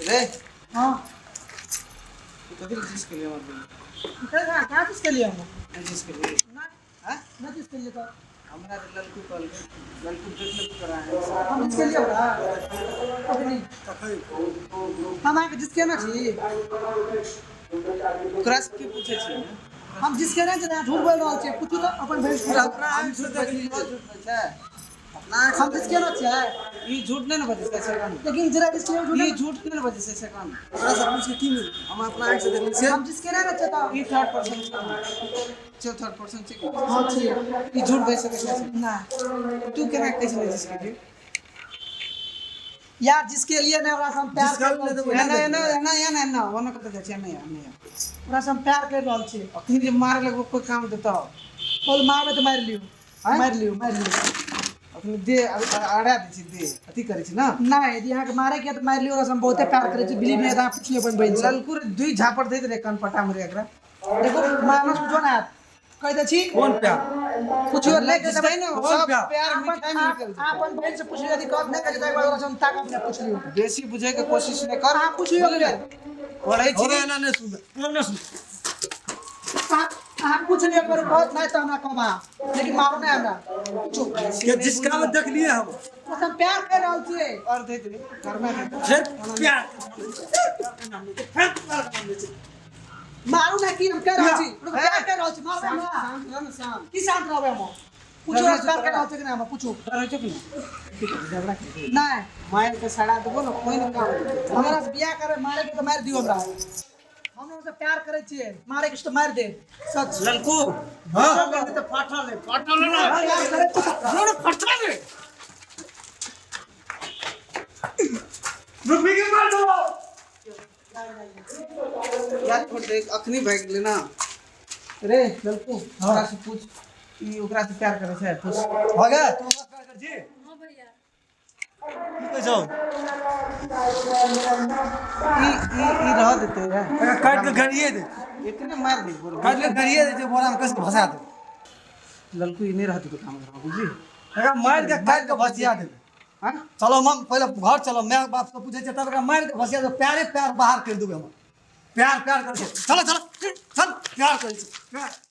रे हाँ तो फिर जिसके लिए मत बोल क्या किसके लिए हम जिसके लिए हां ना किसके लिए तो हमरा ललकू कॉल ललकू देख ले करा है हम किसके लिए बड़ा अभी नहीं हम आके जिसके ना छी ओकरा से की पूछे छी हम जिसके ना जना झूठ बोल रहल छी पूछू तो अपन भेज अपना आंख से देख ली झूठ छै अपना आंख हम जिसके ना छी ई झूठ नहीं ना बजे से सेकंड लेकिन जरा जिसके झूठ ई झूठ नहीं ना बजे से सेकंड ओकरा से पूछ के की मिल हम अपना आंख से देख ली से हम जिसके ना चाहता ई थर्ड पर्सन थर्ड पर्सन छी हां छी ई झूठ बोल सके छै ना तू केना कहै छै जिसके लिए यार जिसके लिए ना ओकरा से हम प्यार जिसका कर लिए तो रहल छी ना ओना कत जाय छै नहीं ओकरा से हम प्यार कर रहल छी अखनी जे मारे लगो कोई काम देता बोल मारबे तो मार लियो मार लियो अखनी दे आड़ा दे छी दे अथी करे छी ना ना यदि यहाँ के मारे के तो मार लियो ओकरा से हम बहुते प्यार करे छी बिलीव नहीं था पूछिए अपन बहन से ललकुर दुई झापड़ दे रे कान पटा मरे एकरा देखो मानस जो ना कह दे छी कौन प्यार पूछियो ले के जिसका ना बहुत सब प्यार। प्यार मिठाई में निकल जाए अपन बहन से पूछियो यदि कब नहीं करे तो एक बार ओकरा से हम ताकत ने पूछ लियो बेसी बुझे के कोशिश नहीं कर हां पूछियो ले पढ़ै छी अरे ना नहीं सुन ना सुन हां पूछ लियो पर बहुत नहीं तो हमरा कमा लेकिन मारो नहीं हमरा पूछो के जिसका में देख लिए हम ओकरा से हम प्यार कर रहल छी और दे दे घर में दे फिर प्यार मारू ना की हम कर रहल छी प्यार कर रहल छी मारबे ना शांत रह ना शांत की शांत रहबे हम पूछो प्यार कर रहल छी कि ना हम पूछो रहै छै कि झगड़ा के नहीं मार के सड़ा देबो ना कोई नहीं काम हमरा से बियाह करे मारे के तो मार दियो हमरा हम उनसे प्यार करे छिए मारे के तो मार दे सच ललकू हां तो फाटा ले ना प्यार करे तो ना फाटा ले रुक के मार दो यार छोड़ दे अखनी भाग ले ना रे ललकू ओकरा से पूछ ई ओकरा से प्यार करे छै पूछ हो गया तू मत प्यार कर जी हाँ भैया की कह जाओ ई रह देते रे काट के गरिए दे इतने मार दे बोल काट के गरिए दे बोरा में कस के फंसा दे ललकू ई नहीं रहते तो काम करबा बुझी अगर मार के काट के भसिया दे हां चलो हम पहले घर चलो मैं बाप को पूछे तब का मार के भसिया दे प्यारे प्यार बाहर कर दूंगा हम प्यार प्यार कर चलो चलो चल प्यार कर